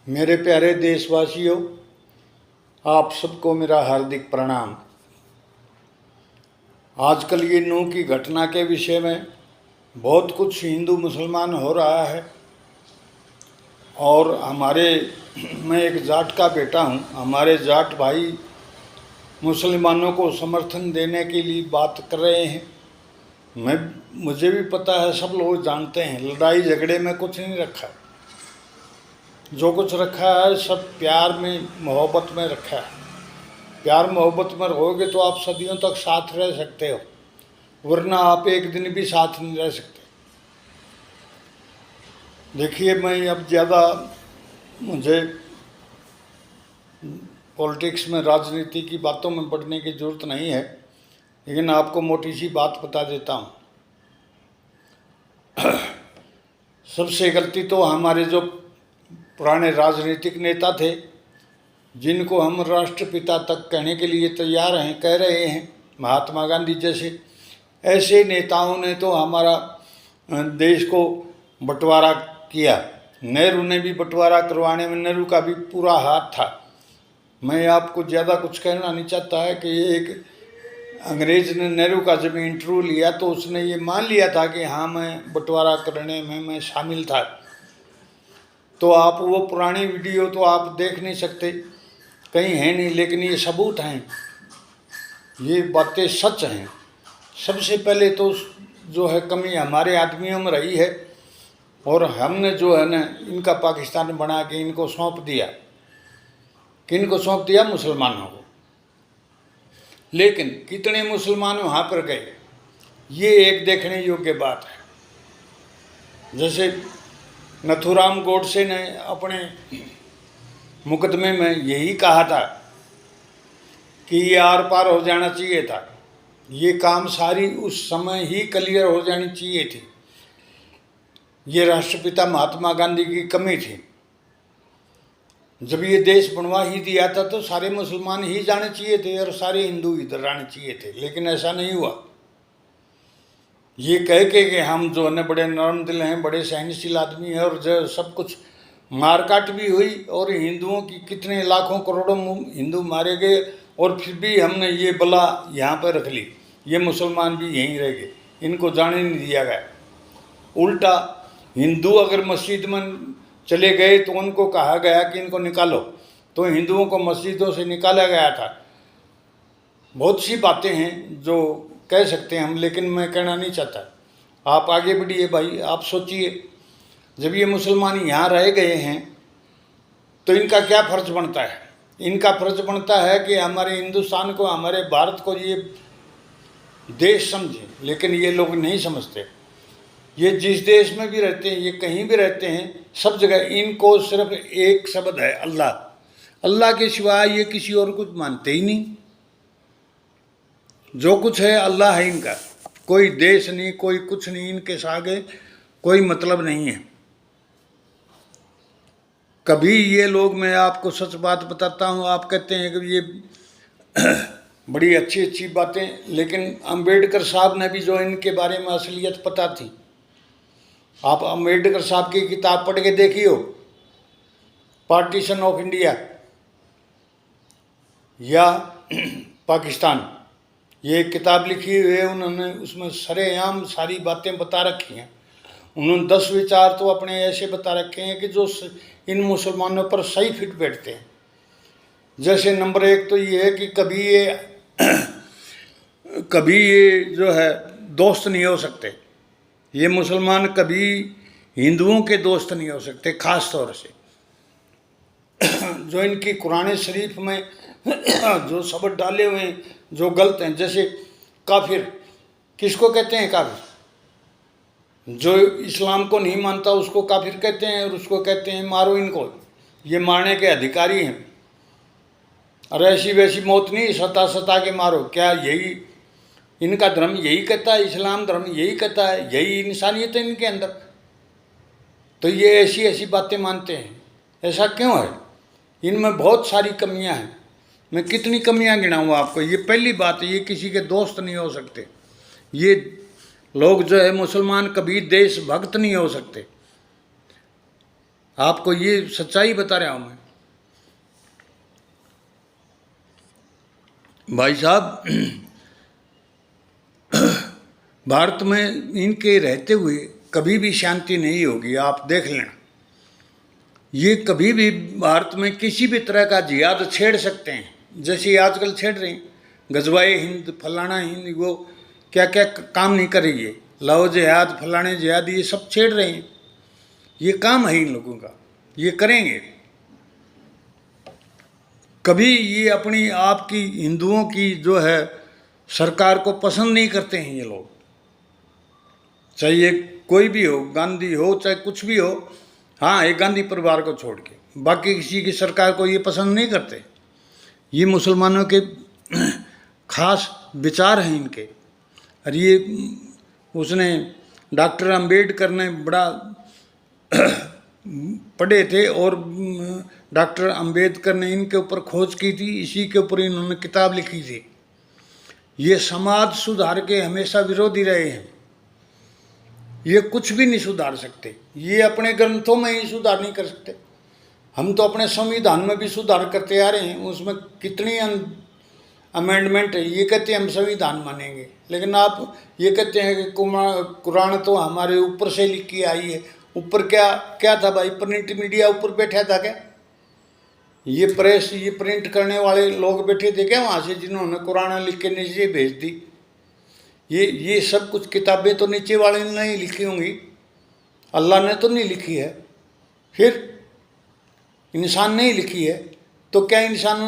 मेरे प्यारे देशवासियों, आप सबको मेरा हार्दिक प्रणाम। आजकल ये नूह की घटना के विषय में बहुत कुछ हिंदू मुसलमान हो रहा है और मैं एक जाट का बेटा हूँ। हमारे जाट भाई मुसलमानों को समर्थन देने के लिए बात कर रहे हैं। मुझे भी पता है, सब लोग जानते हैं, लड़ाई झगड़े में कुछ नहीं रखा। जो कुछ रखा है सब प्यार में, मोहब्बत में रखा है। प्यार मोहब्बत में रहोगे तो आप सदियों तक साथ रह सकते हो, वरना आप एक दिन भी साथ नहीं रह सकते। देखिए, मैं अब ज़्यादा मुझे पॉलिटिक्स में, राजनीति की बातों में पढ़ने की ज़रूरत नहीं है, लेकिन आपको मोटी सी बात बता देता हूँ। सबसे गलती तो हमारे जो पुराने राजनीतिक नेता थे, जिनको हम राष्ट्रपिता तक कहने के लिए तैयार हैं, कह रहे हैं, महात्मा गांधी जैसे, ऐसे नेताओं ने तो हमारा देश को बंटवारा किया। नेहरू ने भी बंटवारा करवाने में नेहरू का भी पूरा हाथ था। मैं आपको ज़्यादा कुछ कहना नहीं चाहता है कि एक अंग्रेज़ ने नेहरू का जब इंटरव्यू लिया तो उसने ये मान लिया था कि हाँ, मैं बंटवारा करने में मैं शामिल था। तो आप वो पुरानी वीडियो तो आप देख नहीं सकते, कहीं है नहीं, लेकिन ये सबूत हैं, ये बातें सच हैं। सबसे पहले तो जो है कमी हमारे आदमियों में रही है, और हमने जो है ना इनका पाकिस्तान बना के इनको सौंप दिया। किनको सौंप दिया? मुसलमानों को। लेकिन कितने मुसलमान वहाँ पर गए, ये एक देखने योग्य बात है। जैसे नथुराम गोडसे ने अपने मुकदमे में यही कहा था कि ये आर पार हो जाना चाहिए था, ये काम सारी उस समय ही क्लियर हो जानी चाहिए थी। ये राष्ट्रपिता महात्मा गांधी की कमी थी। जब ये देश बनवा ही दिया था तो सारे मुसलमान ही जाने चाहिए थे और सारे हिंदू इधर आने चाहिए थे, लेकिन ऐसा नहीं हुआ। ये कह के हम जो है बड़े नरम दिल हैं, बड़े सहनशील आदमी हैं, और जो सब कुछ मारकाट भी हुई और हिंदुओं की कितने लाखों करोड़ों हिंदू मारे गए, और फिर भी हमने ये बला यहाँ पर रख ली। ये मुसलमान भी यहीं रह गए, इनको जाने नहीं दिया गया। उल्टा हिंदू अगर मस्जिद में चले गए तो उनको कहा गया कि इनको निकालो, तो हिंदुओं को मस्जिदों से निकाला गया था। बहुत सी बातें हैं जो कह सकते हैं हम, लेकिन मैं कहना नहीं चाहता। आप आगे बढ़िए भाई, आप सोचिए, जब ये मुसलमान यहाँ रह गए हैं तो इनका क्या फ़र्ज बनता है? इनका फ़र्ज बनता है कि हमारे हिंदुस्तान को, हमारे भारत को ये देश समझें, लेकिन ये लोग नहीं समझते। ये जिस देश में भी रहते हैं, ये कहीं भी रहते हैं, सब जगह इनको सिर्फ एक शब्द है, अल्लाह। अल्लाह के सिवाय ये किसी और कुछ मानते ही नहीं। जो कुछ है अल्लाह है इनका, कोई देश नहीं, कोई कुछ नहीं, इनके आगे कोई मतलब नहीं है। कभी ये लोग, मैं आपको सच बात बताता हूँ, आप कहते हैं कि ये बड़ी अच्छी अच्छी बातें, लेकिन अंबेडकर साहब ने भी जो इनके बारे में असलियत पता थी। आप अंबेडकर साहब की किताब पढ़ के देखियो, पार्टीशन ऑफ इंडिया या पाकिस्तान, ये एक किताब लिखी हुई है उन्होंने, उसमें सरेआम सारी बातें बता रखी हैं। उन्होंने 10 विचार तो अपने ऐसे बता रखे हैं कि जो इन मुसलमानों पर सही फिट बैठते हैं। जैसे नंबर 1 तो ये है कि कभी ये जो है दोस्त नहीं हो सकते। ये मुसलमान कभी हिंदुओं के दोस्त नहीं हो सकते। ख़ास तौर से जो इनकी कुरान शरीफ में जो शब्द डाले हुए हैं जो गलत हैं, जैसे काफिर, किसको कहते हैं काफिर? जो इस्लाम को नहीं मानता उसको काफिर कहते हैं, और उसको कहते हैं मारो इनको, ये मारने के अधिकारी हैं। और ऐसी वैसी मौत नहीं, सता सता के मारो। क्या यही इनका धर्म यही कहता है? इस्लाम धर्म यही कहता है? यही इंसानियत है इनके अंदर? तो ये ऐसी ऐसी बातें मानते हैं। ऐसा क्यों है? इनमें बहुत सारी कमियां हैं। मैं कितनी कमियां गिनाऊँ आपको। ये पहली बात है, ये किसी के दोस्त नहीं हो सकते। ये लोग जो है मुसलमान कभी देशभक्त नहीं हो सकते। आपको ये सच्चाई बता रहा हूँ मैं। भाई साहब, भारत में इनके रहते हुए कभी भी शांति नहीं होगी, आप देख लेना। ये कभी भी भारत में किसी भी तरह का जिहाद छेड़ सकते हैं, जैसे आजकल छेड़ रहे हैं, गजवाए हिंद, फलाना हिंद, वो क्या क्या काम नहीं कर रही है, लाओ जिहाद, फलाने जिहाद, ये सब छेड़ रहे हैं। ये काम है इन लोगों का, ये करेंगे। कभी ये अपनी आपकी हिंदुओं की जो है सरकार को पसंद नहीं करते हैं ये लोग, चाहे ये कोई भी हो, गांधी हो चाहे कुछ भी हो। हाँ, एक गांधी परिवार को छोड़ के बाकी किसी की सरकार को ये पसंद नहीं करते। ये मुसलमानों के खास विचार हैं इनके। और ये उसने डॉक्टर अंबेडकर ने बड़ा पढ़े थे और डॉक्टर अंबेडकर ने इनके ऊपर खोज की थी, इसी के ऊपर इन्होंने किताब लिखी थी। ये समाज सुधार के हमेशा विरोधी रहे हैं, ये कुछ भी नहीं सुधार सकते, ये अपने ग्रंथों में ही सुधार नहीं कर सकते। हम तो अपने संविधान में भी सुधार करते आ रहे हैं, उसमें कितनी अमेंडमेंट है। ये कहते हैं हम संविधान मानेंगे, लेकिन आप ये कहते हैं कि कुरान तो हमारे ऊपर से लिख के आई है। ऊपर क्या क्या था भाई? प्रिंट मीडिया ऊपर बैठा था क्या? ये प्रेस, ये प्रिंट करने वाले लोग बैठे थे क्या वहाँ से, जिन्होंने कुरान लिख के नीचे भेज दी? ये सब कुछ किताबें तो नीचे वाले ने नहीं लिखी होंगी, अल्लाह ने तो नहीं लिखी है, फिर इंसान नहीं लिखी है, तो क्या इंसान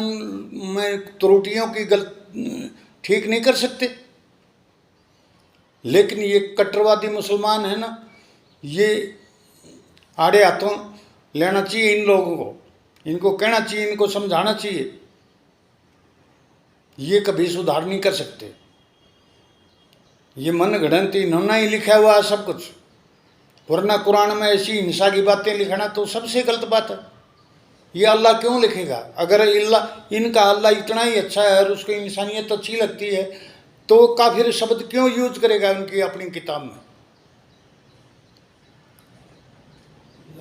में त्रुटियों की ठीक नहीं कर सकते? लेकिन ये कट्टरवादी मुसलमान है ना, ये आड़े हाथों लेना चाहिए इन लोगों को, इनको कहना चाहिए, इनको समझाना चाहिए। ये कभी सुधार नहीं कर सकते, ये मन गढ़ंत इन्होंने ही लिखा हुआ है सब कुछ। वरना कुरान में ऐसी हिंसा की बातें लिखना तो सबसे गलत बात है। ये अल्लाह क्यों लिखेगा? अगर इनका अल्लाह इतना ही अच्छा है और उसको इंसानियत अच्छी लगती है, तो काफिर शब्द क्यों यूज करेगा उनकी अपनी किताब में?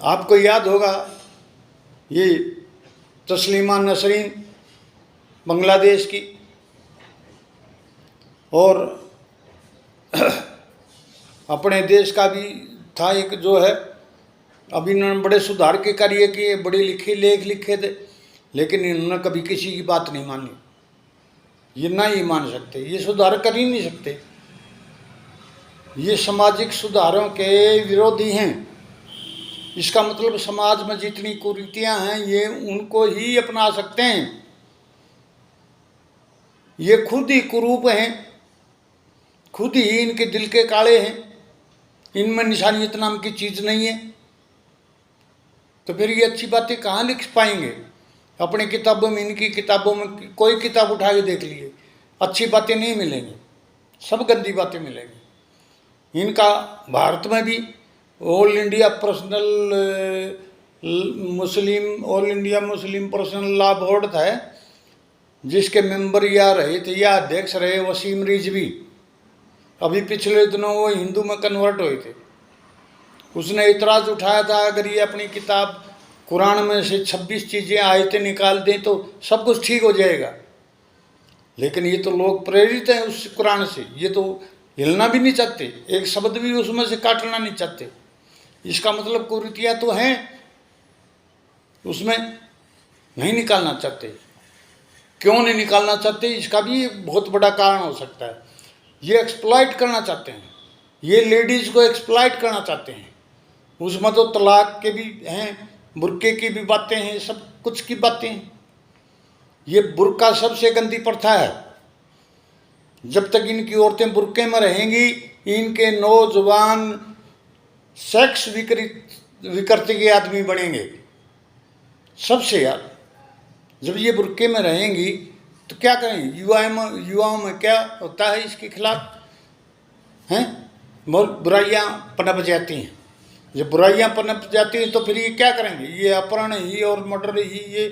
आपको याद होगा ये तस्लीमा नसरीन बांग्लादेश की, और अपने देश का भी था एक जो है, अभी इन्होंने बड़े सुधार के कार्य किए, बड़े लिखे लेख लिखे थे, लेकिन इन्होंने कभी किसी की बात नहीं मानी। ये ना ही मान सकते, ये सुधार कर ही नहीं सकते, ये सामाजिक सुधारों के विरोधी हैं। इसका मतलब समाज में जितनी कुरीतियां हैं ये उनको ही अपना सकते हैं। ये खुद ही कुरूप हैं, खुद ही इनके दिल के काले हैं, इनमें निशानियत नाम की चीज़ नहीं है। तो फिर ये अच्छी बातें कहाँ लिख पाएंगे? अपनी किताबों में, इनकी किताबों में कोई किताब उठा के देख लिए, अच्छी बातें नहीं मिलेंगी, सब गंदी बातें मिलेंगी। इनका भारत में भी all India Muslim personal law board था, जिसके मेंबर या रहे थे या अध्यक्ष रहे वसीम रिजवी। अभी पिछले दिनों वो हिंदू में कन्वर्ट हुए थे। उसने इतराज़ उठाया था, अगर ये अपनी किताब कुरान में से 26 चीज़ें आयतें निकाल दें तो सब कुछ ठीक हो जाएगा। लेकिन ये तो लोग प्रेरित हैं उस कुरान से, ये तो हिलना भी नहीं चाहते, एक शब्द भी उसमें से काटना नहीं चाहते। इसका मतलब कुरीतियाँ तो हैं, उसमें नहीं निकालना चाहते। क्यों नहीं निकालना चाहते, इसका भी बहुत बड़ा कारण हो सकता है। ये एक्सप्लॉइट करना चाहते हैं, ये लेडीज़ को एक्सप्लॉइट करना चाहते हैं। उसमें तो तलाक के भी हैं, बुर्के की भी बातें हैं, सब कुछ की बातें हैं। ये बुर्का सबसे गंदी प्रथा है। जब तक इनकी औरतें बुर्के में रहेंगी, इनके नौजवान सेक्स विकृति के आदमी बनेंगे सबसे। यार, जब ये बुर्के में रहेंगी तो क्या करेंगे? युवाओं में क्या होता है इसके खिलाफ हैं, बहुत बुराइयाँ पनप जाती हैं। जब बुराइयाँ पनप जाती हैं तो फिर ये क्या करेंगे? ये अपहरण ही और मर्डर ही ये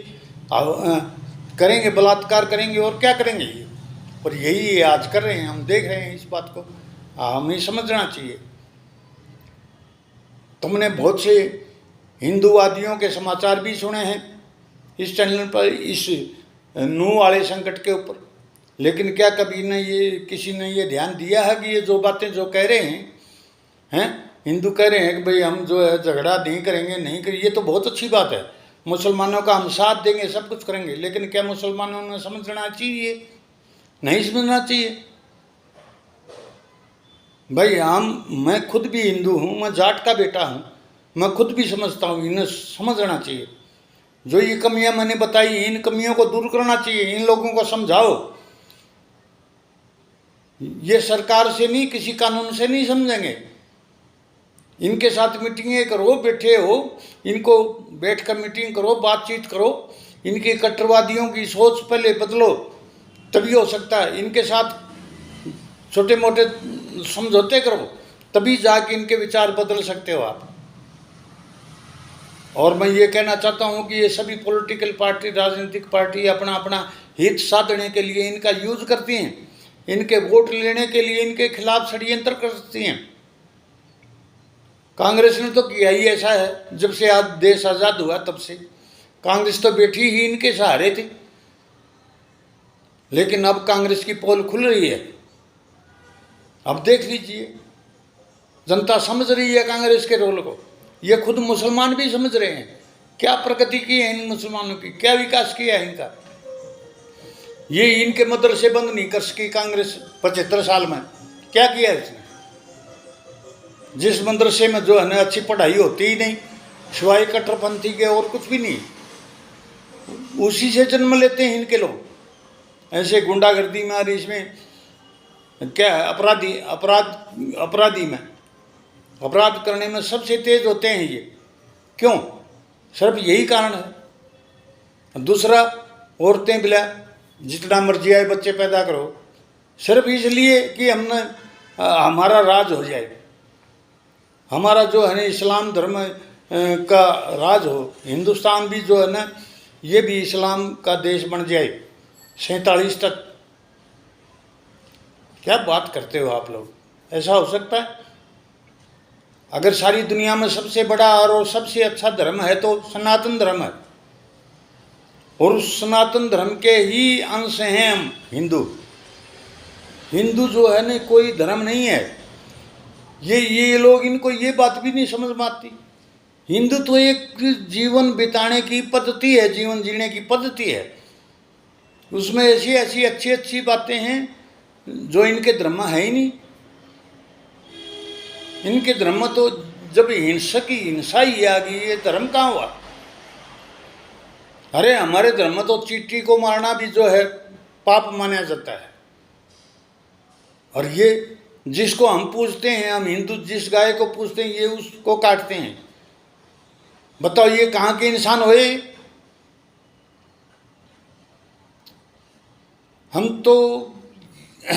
करेंगे, बलात्कार करेंगे, और क्या करेंगे ये? और यही ये आज कर रहे हैं, हम देख रहे हैं इस बात को। हमें समझना चाहिए। तुमने बहुत से हिंदूवादियों के समाचार भी सुने हैं इस चैनल पर, इस नूह वाले संकट के ऊपर, लेकिन क्या कभी न ये किसी ने ये ध्यान दिया है कि ये जो बातें जो कह रहे हैं हिंदू कह रहे हैं कि भाई हम जो है झगड़ा नहीं करेंगे, नहीं करेंगे, ये तो बहुत अच्छी बात है, मुसलमानों का हम साथ देंगे, सब कुछ करेंगे, लेकिन क्या मुसलमानों ने समझना चाहिए? नहीं समझना चाहिए भाई। मैं खुद भी हिंदू हूँ, मैं जाट का बेटा हूँ, मैं खुद भी समझता हूँ, इन्हें समझना चाहिए। जो ये कमियां मैंने बताई, इन कमियों को दूर करना चाहिए, इन लोगों को समझाओ। ये सरकार से नहीं, किसी कानून से नहीं समझेंगे। इनके साथ मीटिंगें करो, बैठे हो, इनको बैठकर मीटिंग करो, बातचीत करो, इनके कट्टरवादियों की सोच पहले बदलो, तभी हो सकता है। इनके साथ छोटे मोटे समझौते करो, तभी जाके इनके विचार बदल सकते हो आप। और मैं ये कहना चाहता हूँ कि ये सभी पॉलिटिकल पार्टी, राजनीतिक पार्टी अपना अपना हित साधने के लिए इनका यूज करती हैं, इनके वोट लेने के लिए इनके खिलाफ षड्यंत्र करती हैं। कांग्रेस ने तो किया ही ऐसा है, जब से आज देश आज़ाद हुआ तब से कांग्रेस तो बैठी ही इनके सहारे थी, लेकिन अब कांग्रेस की पोल खुल रही है। अब देख लीजिए, जनता समझ रही है कांग्रेस के रोल को, ये खुद मुसलमान भी समझ रहे हैं क्या प्रगति की है इन मुसलमानों की, क्या विकास किया है इनका। ये इनके मदरसे बंद नहीं कर सकी कांग्रेस 75 साल में, क्या किया है इसने? जिस मदरसे में जो है ना अच्छी पढ़ाई होती ही नहीं, सिवाय कट्टरपंथी के और कुछ भी नहीं, उसी से जन्म लेते हैं इनके लोग। ऐसे गुंडागर्दी में और इसमें क्या है, अपराधी में अपराध करने में सबसे तेज होते हैं ये। क्यों? सिर्फ यही कारण है। दूसरा, औरतें बिला जितना मर्जी आए बच्चे पैदा करो, सिर्फ इसलिए कि हमारा राज हो जाए, हमारा जो है ना इस्लाम धर्म का राज हो, हिंदुस्तान भी जो है ना ये भी इस्लाम का देश बन जाए 47 तक। क्या बात करते हो आप लोग? ऐसा हो सकता है? अगर सारी दुनिया में सबसे बड़ा और सबसे अच्छा धर्म है तो सनातन धर्म है, और उस सनातन धर्म के ही अंश हैं हम हिंदू। हिंदू जो है ना कोई धर्म नहीं है। ये लोग, इनको ये बात भी नहीं समझ में आती। हिंदू तो एक जीवन बिताने की पद्धति है, जीवन जीने की पद्धति है। उसमें ऐसी ऐसी अच्छी अच्छी बातें हैं जो इनके धर्म में है ही नहीं। इनके धर्म तो जब हिंसा ही आ गई, ये धर्म कहाँ हुआ? अरे हमारे धर्म तो चींटी को मारना भी जो है पाप माना जाता है। और ये जिसको हम पूजते हैं, हम हिंदू जिस गाय को पूजते हैं, ये उसको काटते हैं। बताओ ये कहाँ के इंसान हुए?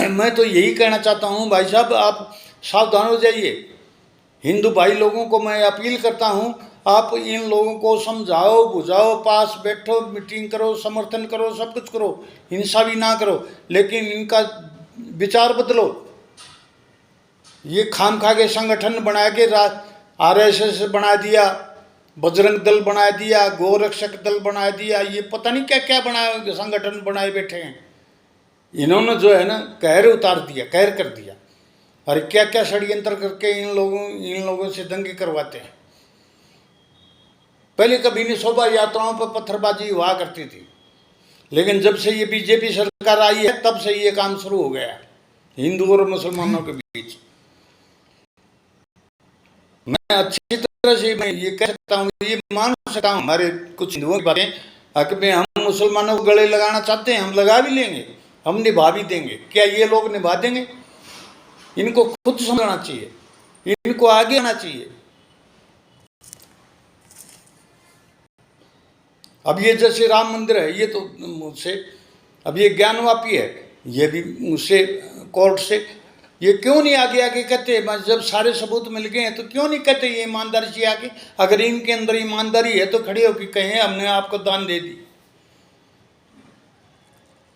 मैं तो यही कहना चाहता हूँ भाई साहब, आप सावधान हो जाइए। हिंदू भाई लोगों को मैं अपील करता हूँ, आप इन लोगों को समझाओ, बुझाओ, पास बैठो, मीटिंग करो, समर्थन करो, सब कुछ करो, हिंसा भी ना करो, लेकिन इनका विचार बदलो। ये खामखा के संगठन बना के RSS बना दिया, बजरंग दल बना दिया, गोरक्षक दल बना दिया, ये पता नहीं क्या क्या बनाए संगठन बनाए बैठे हैं। इन्होंने जो है ना कहर उतार दिया, कहर कर दिया। और क्या क्या षड्यंत्र करके इन लोगों से दंगे करवाते हैं। पहले कभी नहीं शोभा यात्राओं पर पत्थरबाजी हुआ करती थी, लेकिन जब से ये बीजेपी सरकार आई है तब से ये काम शुरू हो गया हिंदू और मुसलमानों के बीच। मैं अच्छी तरह से मैं ये कह सकता हूँ, ये मान सकता हूँ, हमारे कुछ हिंदुओं की बातें कि हम मुसलमानों को गले लगाना चाहते हैं, हम लगा भी लेंगे, हम निभा भी देंगे। क्या ये लोग निभा देंगे? इनको खुद समझना चाहिए, इनको आगे आना चाहिए। अब ये जैसे राम मंदिर है, ये तो मुझसे, अब ये ज्ञानवापी है, ये भी मुझसे कोर्ट से, ये क्यों नहीं आगे आके कहते? जब सारे सबूत मिल गए हैं तो क्यों नहीं कहते ये ईमानदारी से आके? अगर इनके अंदर ईमानदारी है तो खड़े होकर कहें हमने आपको दान दे दी।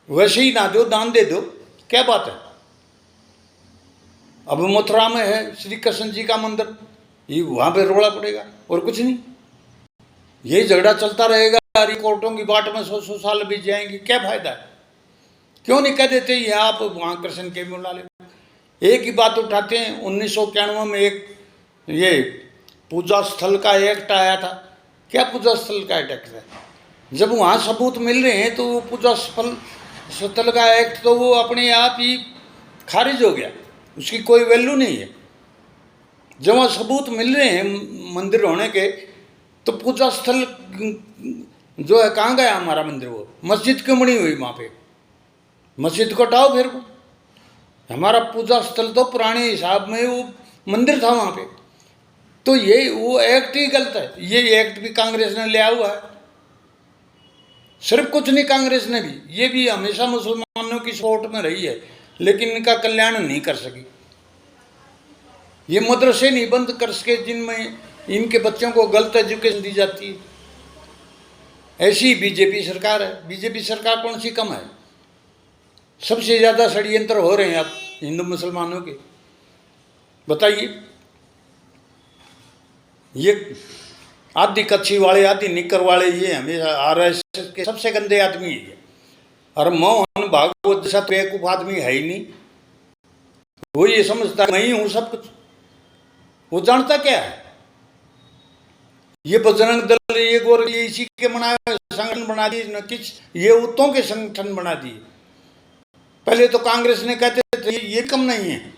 वैसे ही ना दो, दान दे दो, क्या बात है? अब मथुरा में है श्री कृष्ण जी का मंदिर, ये वहाँ पे रोड़ा पड़ेगा और कुछ नहीं। यही झगड़ा चलता रहेगा, कोर्टों की बाट में 100 साल बीत जाएंगे, क्या फायदा है? क्यों नहीं कह देते ये आप वहाँ कृष्ण के बुला ले। एक ही बात उठाते हैं, 1991 में एक ये पूजा स्थल का एक्ट आया था। क्या पूजा स्थल का एक्ट है? जब वहाँ सबूत मिल रहे हैं तो वो पूजा स्थल का एक्ट तो वो अपने आप ही खारिज हो गया, उसकी कोई वैल्यू नहीं है। जब वहाँ सबूत मिल रहे हैं मंदिर होने के, तो पूजा स्थल जो है कहाँ गया हमारा मंदिर? वो मस्जिद क्यों बनी हुई वहाँ पे? मस्जिद को हटाओ फिर को। हमारा पूजा स्थल तो पुराने हिसाब में वो मंदिर था वहाँ पे। तो ये वो एक्ट ही गलत है। ये एक्ट भी कांग्रेस ने लिया हुआ है। सिर्फ कुछ नहीं, कांग्रेस ने भी, ये भी हमेशा मुसलमानों की सपोर्ट में रही है, लेकिन इनका कल्याण नहीं कर सकी। ये मदरसे नहीं बंद कर सके जिनमें इनके बच्चों को गलत एजुकेशन दी जाती है। ऐसी बीजेपी सरकार है। बीजेपी सरकार कौन सी कम है? सबसे ज़्यादा षड्यंत्र हो रहे हैं अब हिंदू मुसलमानों के। बताइए, ये आधी कच्छी वाले, आधी निक्कर वाले, ये हमेशा आरएसएस के सबसे गंदे आदमी है। और मोहन भागवत जैसा बेवकूफ आदमी है ही नहीं। वो ये समझता मैं ही हूँ सब कुछ। वो जानता क्या है? ये बजरंग दल, ये गोर, ये इसी के बनाए संगठन बना दिए न, किस ये उत्तों के संगठन बना दिए। पहले तो कांग्रेस ने कहते थे ये कम नहीं है।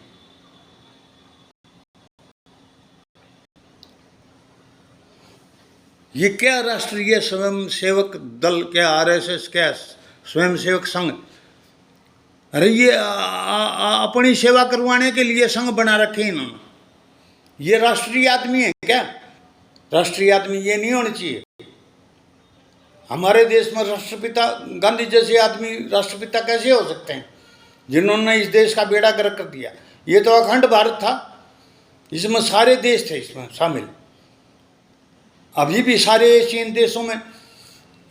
ये क्या राष्ट्रीय स्वयं सेवक दल, क्या आरएसएस, क्या स्वयं सेवक संघ? अरे ये अपनी सेवा करवाने के लिए संघ बना रखे इन्होंने। ये राष्ट्रीय आदमी है क्या? राष्ट्रीय आदमी ये नहीं होने चाहिए। हमारे देश में राष्ट्रपिता गांधी जैसे आदमी राष्ट्रपिता कैसे हो सकते हैं, जिन्होंने इस देश का बेड़ा गर्क कर दिया? ये तो अखंड भारत था, इसमें सारे देश थे इसमें शामिल। अभी भी सारे एशियन देशों में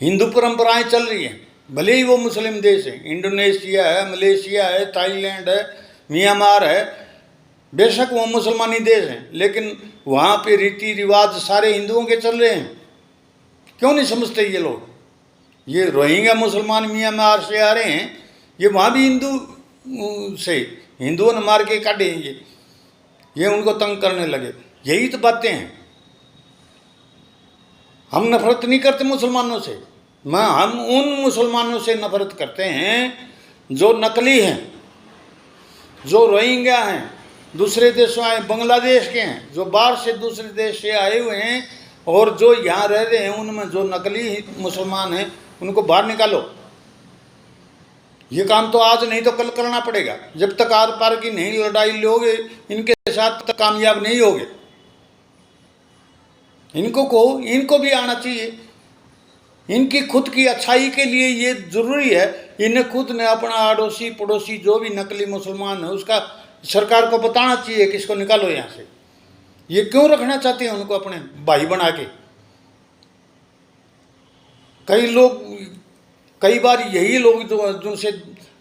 हिंदू परंपराएं चल रही हैं, भले ही वो मुस्लिम देश है। इंडोनेशिया है, मलेशिया है, थाईलैंड है, म्यांमार है, बेशक वो मुसलमानी देश हैं, लेकिन वहाँ पे रीति रिवाज सारे हिंदुओं के चल रहे हैं। क्यों नहीं समझते ये लोग? ये रोहिंग्या मुसलमान म्यांमार से आ रहे हैं, ये वहाँ भी हिंदू से हिंदुओं ने मार के काटे हैं। ये उनको तंग करने लगे। यही तो बातें हैं। हम नफरत नहीं करते मुसलमानों से, हम उन मुसलमानों से नफरत करते हैं जो नकली हैं, जो रोहिंग्या हैं, दूसरे देशों आए, बांग्लादेश के हैं, जो बाहर से दूसरे देश से आए हुए हैं, और जो यहाँ रह रहे हैं, उनमें जो नकली मुसलमान हैं उनको बाहर निकालो। ये काम तो आज नहीं तो कल करना पड़ेगा। जब तक आर पार की नहीं लड़ाई लोगे इनके साथ, तक कामयाब नहीं होगे। इनको भी आना चाहिए। इनकी खुद की अच्छाई के लिए ये जरूरी है, इन्हें खुद ने अपना अड़ोसी पड़ोसी जो भी नकली मुसलमान है उसका सरकार को बताना चाहिए कि इसको निकालो यहाँ से। ये क्यों रखना चाहते हैं उनको अपने भाई बना के? कई बार यही लोग जो जिनसे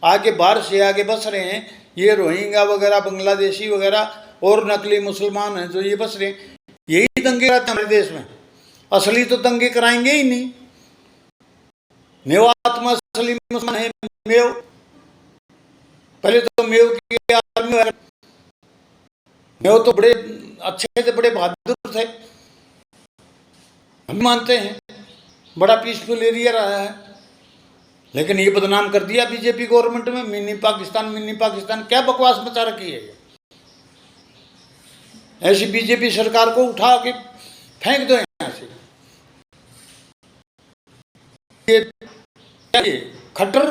आगे बाहर से आगे बस रहे हैं, ये रोहिंग्या वगैरह, बांग्लादेशी वगैरह और नकली मुसलमान हैं जो ये बस रहे हैं, यही दंगे कराते हैं हमारे देश में। असली तो दंगे कराएंगे ही नहीं। मेवात में असली मुसलमान है मेव। पहले तो मेव की आर्मी, मेव तो बड़े अच्छे थे, बड़े बहादुर थे, हम मानते हैं, बड़ा पीसफुल एरिया रहा है। लेकिन ये बदनाम कर दिया बीजेपी गवर्नमेंट में। मिनी पाकिस्तान क्या बकवास मचा रखी है ये। ऐसी बीजेपी सरकार को उठा के फेंक दो यहाँ से। ये खट्टर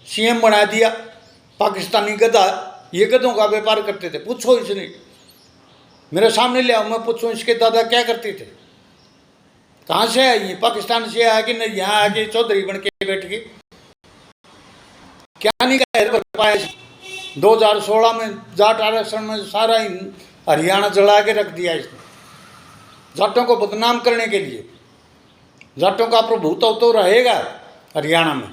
सीएम बना दिया, पाकिस्तानी गधा। ये गधों का व्यापार करते थे, पूछो इसने, मेरे सामने ले आओ, मैं पूछूं इसके दादा क्या करते थे, कहाँ से आई है? पाकिस्तान से आया कि नहीं? यहाँ आके चौधरी बन के बैठ के क्या नहीं कर पाया? 2016 में जाट आरक्षण में सारा हरियाणा जला के रख दिया इसने, जाटों को बदनाम करने के लिए। जाटों का प्रभुत्व तो रहेगा हरियाणा में,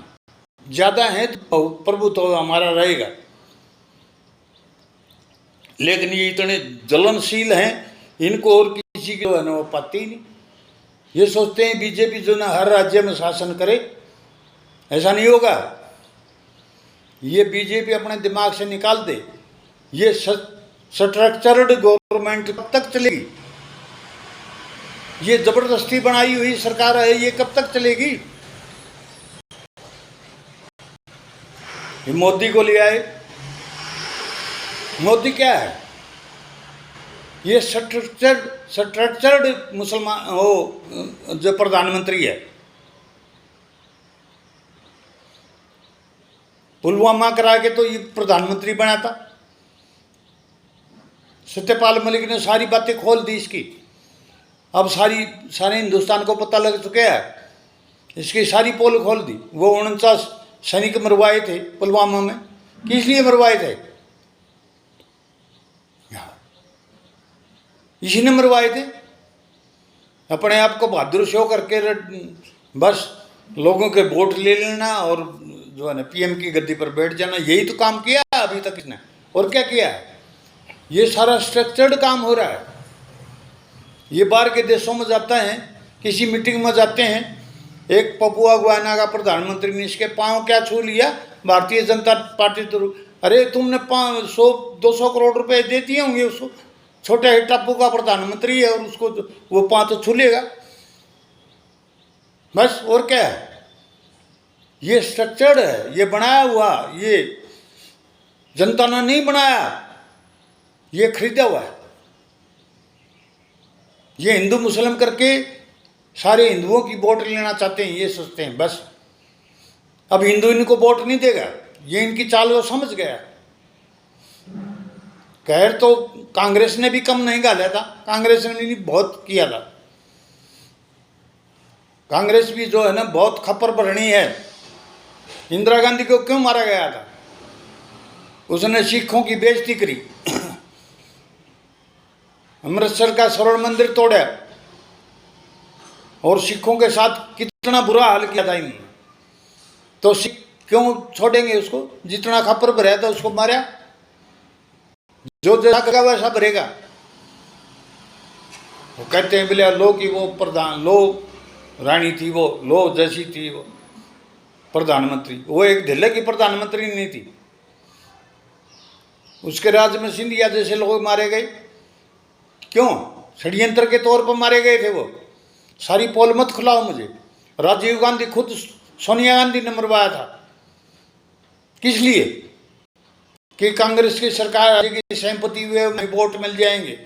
ज़्यादा है तो प्रभुत्व हमारा रहेगा। लेकिन ये इतने जलनशील हैं, इनको और किसी की जो है ना वो पाती ही नहीं। ये सोचते हैं बीजेपी जो ना हर राज्य में शासन करे, ऐसा नहीं होगा। ये बीजेपी अपने दिमाग से निकाल दे। ये स्ट्रक्चर्ड गवर्नमेंट कब तक चलेगी? ये जबरदस्ती बनाई हुई सरकार है, ये कब तक चलेगी? ये मोदी को ले आए। मोदी क्या है? ये स्ट्रक्चर्ड मुसलमान वो जो प्रधानमंत्री है। पुलवामा करा के तो ये प्रधानमंत्री बना था। सत्यपाल मलिक ने सारी बातें खोल दी इसकी। अब सारे हिंदुस्तान को पता लग चुका है, इसकी सारी पोल खोल दी। वो 49 सैनिक मरवाए थे पुलवामा में, किस लिए मरवाए थे? इसी ने मरवाए थे। अपने आप को बहादुर शो करके बस लोगों के वोट ले लेना और जो है ना पीएम की गद्दी पर बैठ जाना, यही तो काम किया है अभी तक इसने। और क्या किया है? ये सारा स्ट्रक्चर्ड काम हो रहा है। ये बाहर के देशों में जाता है, किसी मीटिंग में जाते हैं, एक पपुआ गुयाना का प्रधानमंत्री ने इसके पांव क्या छू लिया, भारतीय जनता पार्टी तो, अरे तुमने 100-200 करोड़ रुपए दे दिए होंगे उसको, छोटे ही टापू का प्रधानमंत्री है और उसको वो पांव तो छू लेगा बस। और क्या है? ये स्ट्रक्चर्ड है, ये बनाया हुआ, ये जनता ने नहीं बनाया, ये खरीदा हुआ है। ये हिंदू मुस्लिम करके सारे हिंदुओं की वोट लेना चाहते हैं, ये सोचते हैं बस। अब हिंदू इनको वोट नहीं देगा, ये इनकी चाल वो समझ गया। खैर तो कांग्रेस ने भी कम नहीं गाला था, कांग्रेस ने भी बहुत किया था। कांग्रेस भी जो है ना बहुत खप्पर भरनी है। इंदिरा गांधी को क्यों मारा गया था? उसने सिखों की बेइज्जती करी, अमृतसर का स्वर्ण मंदिर तोड़ा और सिखों के साथ कितना बुरा हाल किया था इन्होंने। तो सिख क्यों छोड़ेंगे उसको? जितना खप्पर भरा था उसको मारा। जो जैसा करेगा वैसा भरेगा। वो कहते हैं बोले लो की वो प्रधान, लो रानी थी, वो लो जैसी थी वो प्रधानमंत्री। वो एक ढिल्ले की प्रधानमंत्री नहीं थी। उसके राज्य में सिंधिया जैसे लोग मारे गए। क्यों? षड्यंत्र के तौर पर मारे गए थे वो। सारी पोल मत खुलाओ मुझे। राजीव गांधी खुद सोनिया गांधी ने मरवाया था। किस लिए? कि कांग्रेस की सरकार की सहमति हुए वोट मिल जाएंगे,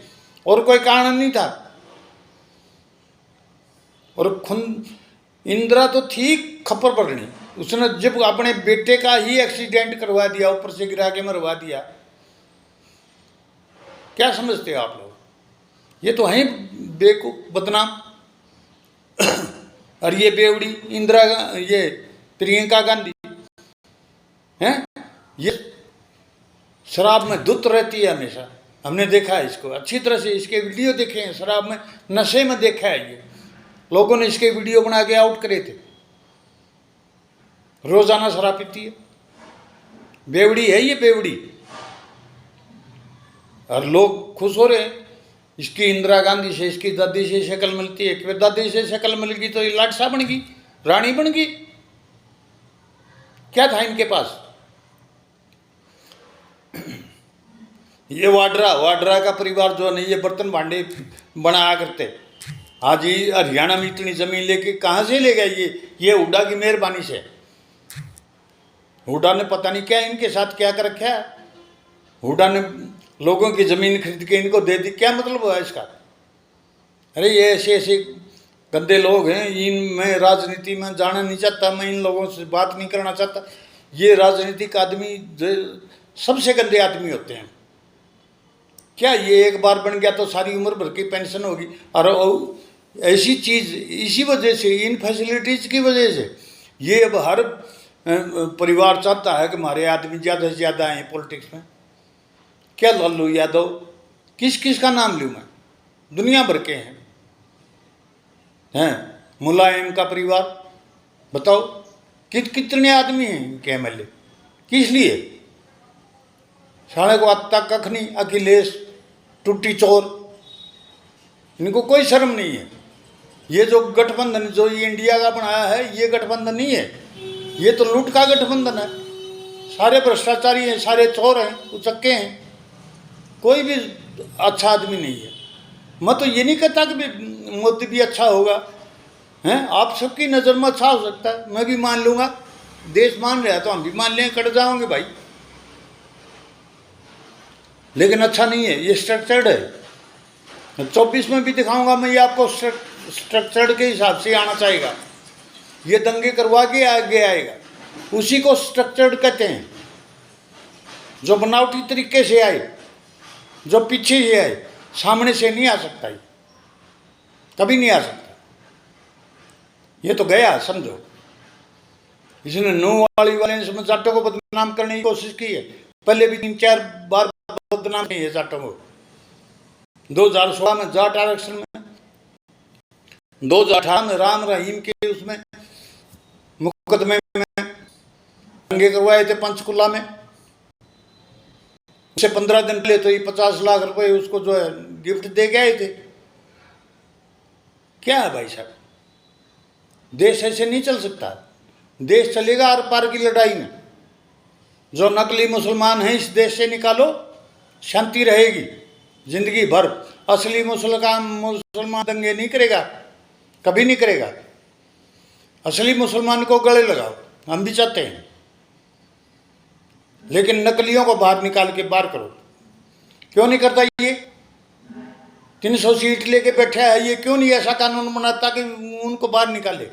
और कोई कारण नहीं था। और इंदिरा तो थी खप्पर पकड़ी। उसने जब अपने बेटे का ही एक्सीडेंट करवा दिया, ऊपर से गिरा के मरवा दिया। क्या समझते हो आप लोग? ये तो है बेवकूफ बदनाम। और ये बेवड़ी इंदिरा, ये प्रियंका गांधी हैं, ये शराब में धुत रहती है हमेशा। हमने देखा है इसको अच्छी तरह से, इसके वीडियो देखे हैं। शराब में नशे में देखा है। ये लोगों ने इसके वीडियो बना के आउट करे थे। रोजाना शराब पीती है, बेवड़ी है ये बेवड़ी। और लोग खुश हो रहे हैं। इसकी इंदिरा गांधी से, इसकी दादी से शक्ल मिलती है। कि दादी से शक्ल मिल गई तो ये लाडसा बन गई, रानी बन गई। क्या था इनके पास? ये वाड्रा का परिवार जो है ना, ये बर्तन भांडे बनाया करते। हाँ जी, हरियाणा में इतनी जमीन लेके कहाँ से ले गए? ये हुड्डा की मेहरबानी से। हुड्डा ने पता नहीं क्या इनके साथ क्या कर रखा है। हुड्डा ने लोगों की जमीन खरीद के इनको दे दी। क्या मतलब हुआ इसका? अरे ये ऐसे ऐसे गंदे लोग हैं, इनमें राजनीति में जाना नहीं चाहता, मैं इन लोगों से बात नहीं करना चाहता। ये राजनीतिक आदमी जो सबसे गंदे आदमी होते हैं। क्या ये एक बार बन गया तो सारी उम्र भर की पेंशन होगी? और ऐसी चीज़ इसी वजह से, इन फैसिलिटीज़ की वजह से ये अब हर परिवार चाहता है कि हमारे आदमी ज़्यादा से ज़्यादा आए पॉलिटिक्स में। क्या लालू यादव, किस किस का नाम लूँ मैं? दुनिया भर के हैं। मुलायम का परिवार, बताओ कितने आदमी हैं इनके एमएलए? किस लिए? साढ़े को आज तक कख नहीं। अखिलेश टूटी चोर, इनको कोई शर्म नहीं है। ये जो गठबंधन जो ये इंडिया का बनाया है, ये गठबंधन नहीं है, ये तो लूट का गठबंधन है। सारे भ्रष्टाचारी हैं, सारे चोर हैं, उचक्के हैं, कोई भी अच्छा आदमी नहीं है। मैं तो ये नहीं कहता कि मोदी भी अच्छा होगा, हैं? आप सबकी नज़र में अच्छा हो सकता है, मैं भी मान लूँगा, देश मान रहा है तो हम भी मान लें, कट जाओगे भाई, लेकिन अच्छा नहीं है, ये स्ट्रक्चर्ड है। 24 में भी दिखाऊंगा मैं, ये आपको स्ट्रक्चर्ड के हिसाब से आना चाहिएगा। ये दंगे करवा के आगे आएगा, उसी को स्ट्रक्चर्ड कहते हैं। जो बनावटी तरीके से आए, जो पीछे से आए, सामने से नहीं आ सकता, ये कभी नहीं आ सकता। ये तो गया, समझो। इसने नू वाले ने जाटों को बदनाम करने की कोशिश की है, पहले भी 3-4 बार बदनाम की है जाटों को। 2016 में जाट आरक्षण में, 2018 में राम रहीम के उसमें मुकदमे में दंगे करवाए थे पंचकुला में। उससे 15 दिन पहले तो ये 50 लाख रुपए उसको जो है गिफ्ट दे के आए थे। क्या है भाई साहब, देश ऐसे नहीं चल सकता। देश चलेगा आर पार की लड़ाई में। जो नकली मुसलमान हैं इस देश से निकालो, शांति रहेगी जिंदगी भर। असली मुसलमान दंगे नहीं करेगा, कभी नहीं करेगा। असली मुसलमान को गले लगाओ, हम भी चाहते हैं, लेकिन नकलियों को बाहर निकाल के बाहर करो। क्यों नहीं करता ये? 300 सीट लेके बैठा है, ये क्यों नहीं ऐसा कानून बनाता कि उनको बाहर निकाले?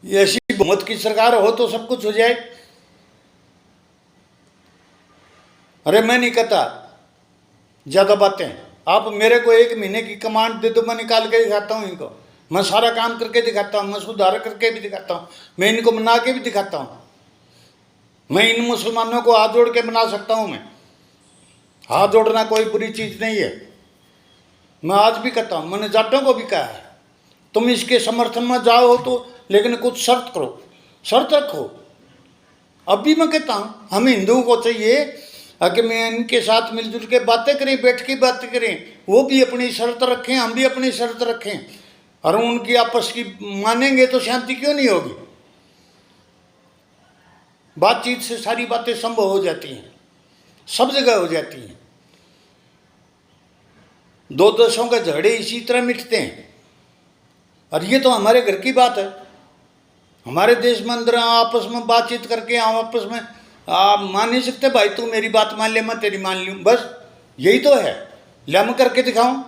ये ऐसी बहुमत की सरकार हो तो सब कुछ हो जाए। अरे मैं नहीं कहता ज्यादा बातें, आप मेरे को 1 महीने की कमांड दे दो, मैं निकाल के दिखाता हूँ इनको। मैं सारा काम करके दिखाता हूँ, मैं सुधार करके भी दिखाता हूँ, मैं इनको मना के भी दिखाता हूँ। मैं इन मुसलमानों को हाथ जोड़ के मना सकता हूँ। मैं हाथ जोड़ना कोई बुरी चीज नहीं है। मैं आज भी कहता हूँ, मैंने जाटों को भी कहा है, तुम इसके समर्थन में जाओ तो, लेकिन कुछ शर्त करो, शर्त रखो। अब भी मैं कहता हूँ, हम हिंदुओं को चाहिए कि मैं इनके साथ मिलजुल के बातें करें, बैठ के बातें करें, वो भी अपनी शर्त रखें, हम भी अपनी शर्त रखें, और उनकी आपस की मानेंगे तो शांति क्यों नहीं होगी? बातचीत से सारी बातें संभव हो जाती हैं, सब जगह हो जाती हैं। दो देशों के झगड़े इसी तरह मिटते हैं। और ये तो हमारे घर की बात है। हमारे देश में अंदर आपस में बातचीत करके हम आपस में आप मान नहीं सकते भाई, तू मेरी बात मान ले, मैं तेरी मान लूँ, बस यही तो है। ले मैं करके दिखाऊं,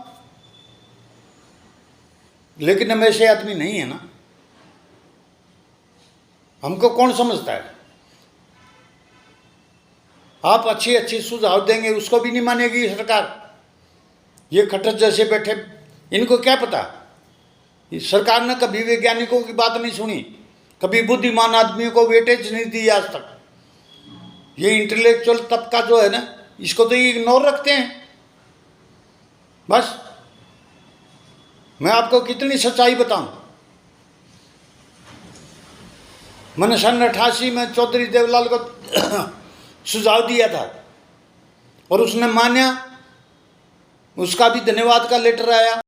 लेकिन हम ऐसे आदमी नहीं है ना। हमको कौन समझता है? आप अच्छे अच्छे सुझाव देंगे, उसको भी नहीं मानेगी सरकार। ये खट्टर जैसे बैठे, इनको क्या पता? सरकार ने कभी वैज्ञानिकों की बात नहीं सुनी, कभी बुद्धिमान आदमियों को वेटेज नहीं दी आज तक। ये इंटेलेक्चुअल तबका जो है ना, इसको तो ये इग्नोर रखते हैं। बस मैं आपको कितनी सच्चाई बताऊं। मैंने सन 88 में चौधरी देवलाल को सुझाव दिया था और उसने माना, उसका भी धन्यवाद का लेटर आया।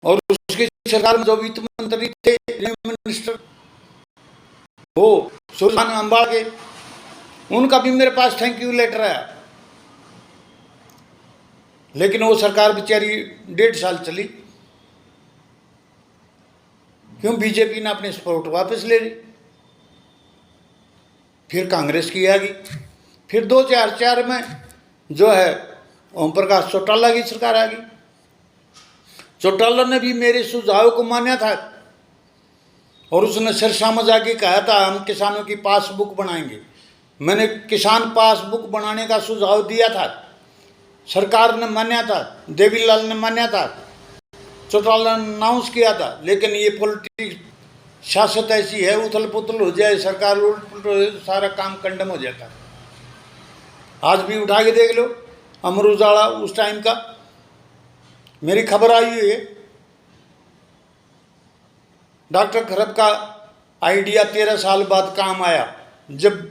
और उसकी सरकार में जो वित्त मंत्री थे, मिनिस्टर, वो सुरमान अंबाड़ के, उनका भी मेरे पास थैंक यू लेटर आया। लेकिन वो सरकार बेचारी 1.5 साल चली। क्यों? बीजेपी ने अपने सपोर्ट वापस ले ली। फिर कांग्रेस की आ गई। फिर 2004 में जो है ओम प्रकाश चौटाला की सरकार आ गई। चौटाला ने भी मेरे सुझाव को माना था और उसने सिरसा में जाके कहा था हम किसानों की पासबुक बनाएंगे। मैंने किसान पासबुक बनाने का सुझाव दिया था, सरकार ने माना था, देवीलाल ने माना था, चौटाला ने अनाउंस किया था। लेकिन ये पॉलिटिक्स, सियासत ऐसी है, उथल पुथल हो जाए, सरकार उलट पुलट हो जाए, सारा काम कंडम हो जाता है। आज भी उठा के देख लो अमर उजाला उस टाइम का, मेरी खबर आई हुई है। डॉक्टर खरब का आइडिया 13 साल बाद काम आया, जब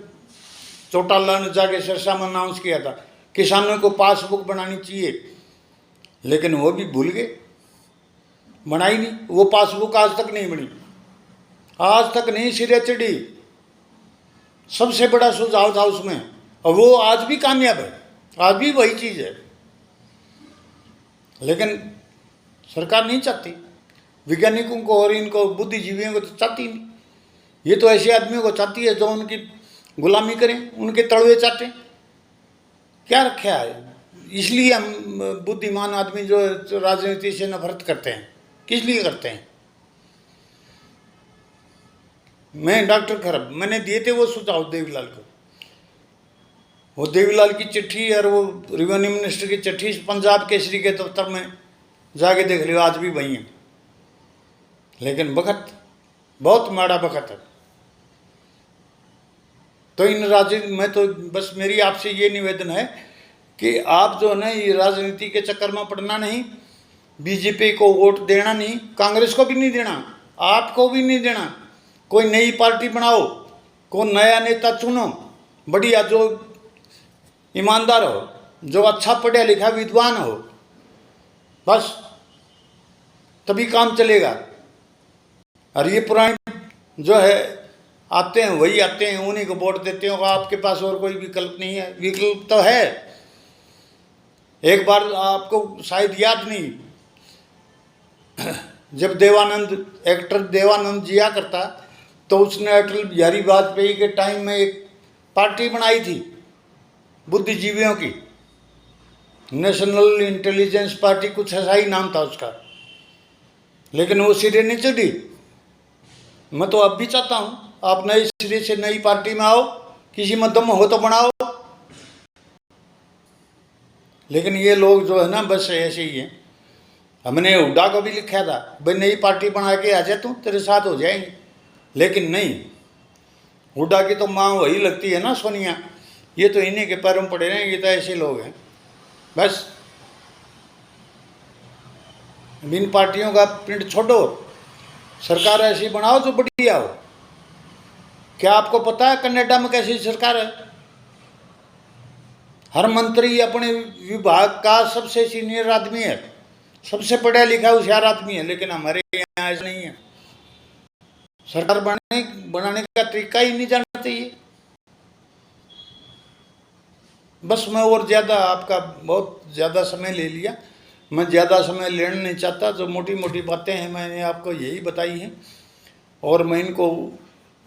चौटाला ने जाके सिरसा में अनाउंस किया था। किसानों को पासबुक बनानी चाहिए, लेकिन वो भी भूल गए, बनाई नहीं। वो पासबुक आज तक नहीं बनी, आज तक नहीं सिरे चढ़ी। सबसे बड़ा सुझाव था उसमें, और वो आज भी कामयाब है, आज भी वही चीज़ है। लेकिन सरकार नहीं चाहती, वैज्ञानिकों को और इनको बुद्धिजीवियों को तो चाहती नहीं। ये तो ऐसे आदमियों को चाहती है जो उनकी गुलामी करें, उनके तड़वे चाटें। क्या रखा है? इसलिए हम बुद्धिमान आदमी जो राजनीति से नफरत करते हैं, किस लिए करते हैं? मैं डॉक्टर खरब मैंने दिए थे वो सुझाव देवीलाल को, वो देवीलाल की चिट्ठी और वो रेवेन्यू मिनिस्टर की चिट्ठी पंजाब केसरी के दफ्तर में जाके देख लियो, आज भी वही है। लेकिन वक्त बहुत माड़ा वक्त है। तो इन मैं तो बस मेरी आपसे ये निवेदन है कि आप जो है ना ये राजनीति के चक्कर में पड़ना नहीं, बीजेपी को वोट देना नहीं, कांग्रेस को भी नहीं देना, आपको भी नहीं देना। कोई नई पार्टी बनाओ, कोई नया नेता चुनो, बढ़िया, जो ईमानदार हो, जो अच्छा पढ़ा लिखा विद्वान हो, बस तभी काम चलेगा। और ये पुराने जो है आते हैं वही आते हैं, उन्हीं को वोट देते हो। आपके पास और कोई विकल्प नहीं है। विकल्प तो है, एक बार आपको शायद याद नहीं, जब देवानंद एक्टर देवानंद जिया करता तो उसने अटल बिहारी वाजपेयी के टाइम में एक पार्टी बनाई थी बुद्धिजीवियों की, नेशनल इंटेलिजेंस पार्टी, कुछ ऐसा ही नाम था उसका। लेकिन वो सिरे नहीं चढ़ी। मैं तो अब भी चाहता हूँ आप नए सिरे से नई पार्टी में आओ, किसी में दम हो तो बनाओ। लेकिन ये लोग जो है ना बस ऐसे ही हैं। हमने हुड्डा को भी लिखा था भाई नई पार्टी बना के आ जा, तू तेरे साथ हो जाएंगे। लेकिन नहीं, हुड्डा की तो माँ वही लगती है ना सोनिया, ये तो इन्हीं के पैरों में पड़े रहे। ये तो ऐसे लोग हैं। बस इन पार्टियों का प्रिंट छोड़ो, सरकार ऐसी बनाओ जो बढ़िया हो। क्या आपको पता है कनाडा में कैसी सरकार है? हर मंत्री अपने विभाग का सबसे सीनियर आदमी है, सबसे पढ़ा लिखा होशियार आदमी है। लेकिन हमारे यहाँ ऐसा नहीं है। सरकार बनाने का तरीका ही नहीं जानना चाहिए। बस मैं और ज़्यादा आपका बहुत ज़्यादा समय ले लिया, मैं ज़्यादा समय लेना नहीं चाहता। जो मोटी मोटी बातें हैं मैंने आपको यही बताई हैं, और मैं इनको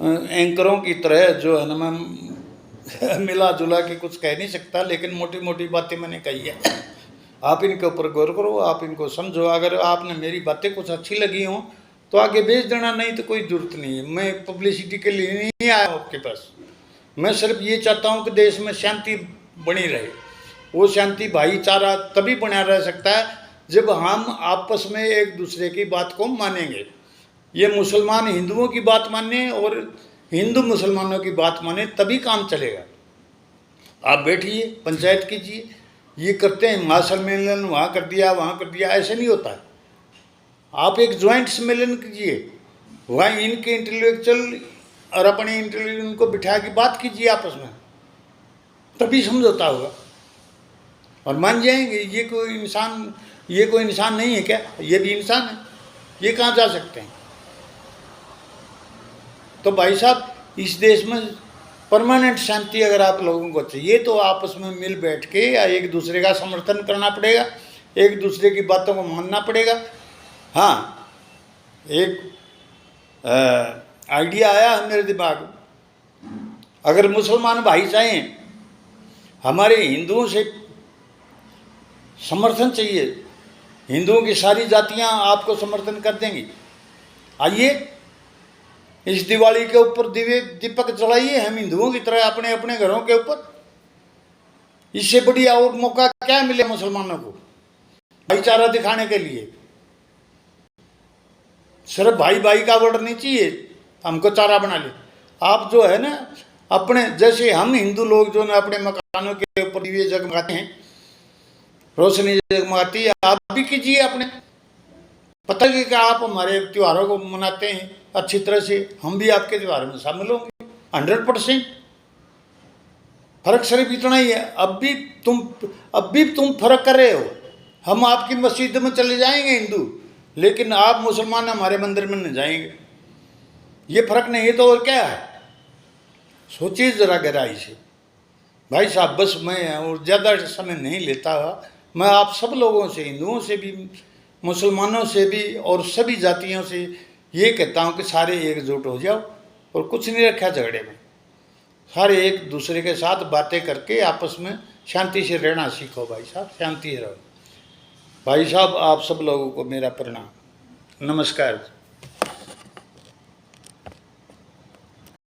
एंकरों की तरह जो है ना मैं मिला जुला के कुछ कह नहीं सकता, लेकिन मोटी मोटी बातें मैंने कही है। आप इनके ऊपर गौर करो, आप इनको समझो। अगर आपने मेरी बातें कुछ अच्छी लगी हों तो आगे भेज देना, नहीं तो कोई ज़रूरत नहीं है। मैं पब्लिसिटी के लिए नहीं आया आपके पास। मैं सिर्फ ये चाहता हूँ कि देश में शांति बनी रहे। वो शांति भाईचारा तभी बना रह सकता है जब हम आपस में एक दूसरे की बात को मानेंगे। ये मुसलमान हिंदुओं की बात माने और हिंदू मुसलमानों की बात माने, तभी काम चलेगा। आप बैठिए, पंचायत कीजिए। ये करते हैं महासम्मेलन, वहाँ कर दिया वहाँ कर दिया, ऐसे नहीं होता है। आप एक ज्वाइंट सम्मेलन कीजिए, वहाँ इनके इंटेलेक्चुअल और अपने इंटेलेक्चुअल को बिठा के बात कीजिए आपस में, तभी समझौता होगा और मान जाएंगे। ये कोई इंसान नहीं है क्या? ये भी इंसान है। ये कहाँ जा सकते हैं? तो भाई साहब, इस देश में परमानेंट शांति अगर आप लोगों को चाहिए तो आपस में मिल बैठ के या एक दूसरे का समर्थन करना पड़ेगा, एक दूसरे की बातों को मानना पड़ेगा। हाँ, एक आइडिया आया है मेरे दिमाग में। अगर मुसलमान भाई चाहें हमारे हिंदुओं से समर्थन चाहिए, हिंदुओं की सारी जातियां आपको समर्थन कर देंगी। आइए, इस दिवाली के ऊपर दीपक जलाइए हम हिंदुओं की तरह अपने अपने घरों के ऊपर। इससे बढ़िया और मौका क्या मिले मुसलमानों को भाईचारा दिखाने के लिए? सिर्फ भाई भाई का वर्ड नहीं चाहिए, हमको चारा बना ले। आप जो है ना अपने, जैसे हम हिंदू लोग जो ना अपने मकानों के ऊपर दिए जगमगाते हैं, रोशनी जगमगाती है, आप भी कीजिए अपने। पता है कि आप हमारे त्योहारों को मनाते हैं अच्छी तरह से, हम भी आपके त्यौहार में शामिल होंगे 100%। फर्क सिर्फ इतना ही है। अब भी तुम फर्क कर रहे हो। हम आपकी मस्जिद में चले जाएंगे हिंदू, लेकिन आप मुसलमान हमारे मंदिर में नहीं जाएंगे। ये फर्क नहीं है तो और क्या है? सोचिए जरा गहराई से। भाई साहब, बस मैं और ज़्यादा समय नहीं लेता। मैं आप सब लोगों से, हिंदुओं से भी, मुसलमानों से भी और सभी जातियों से ये कहता हूँ कि सारे एकजुट हो जाओ और कुछ नहीं रखा झगड़े में। सारे एक दूसरे के साथ बातें करके आपस में शांति से रहना सीखो भाई साहब, शांति से रहो। भाई साहब, आप सब लोगों को मेरा प्रणाम, नमस्कार।